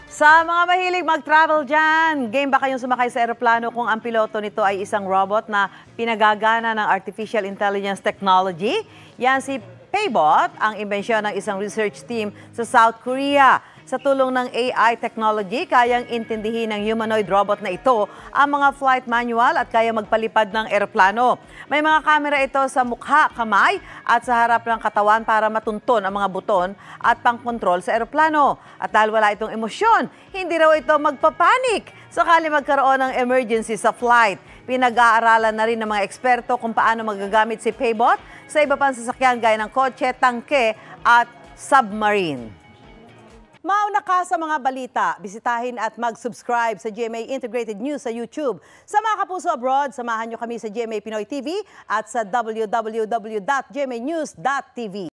Sa mga mahilig mag-travel dyan, game ba kayong sumakay sa eroplano kung ang piloto nito ay isang robot na pinagagana ng artificial intelligence technology? Yan si Paybot, ang imbensyon ng isang research team sa South Korea. Sa tulong ng AI technology, kayang intindihin ng humanoid robot na ito ang mga flight manual at kayang magpalipad ng eroplano. May mga kamera ito sa mukha, kamay at sa harap ng katawan para matunton ang mga buton at pangkontrol sa eroplano. At dahil wala itong emosyon, hindi raw ito magpapanik sakali magkaroon ng emergency sa flight. Pinag-aaralan na rin ng mga eksperto kung paano magagamit si Paybot sa iba pang sasakyan gaya ng kotse, tangke at submarine. Mauna ka sa mga balita, bisitahin at mag-subscribe sa GMA Integrated News sa YouTube. Sa mga kapuso abroad, samahan nyo kami sa GMA Pinoy TV at sa www.gmanews.tv.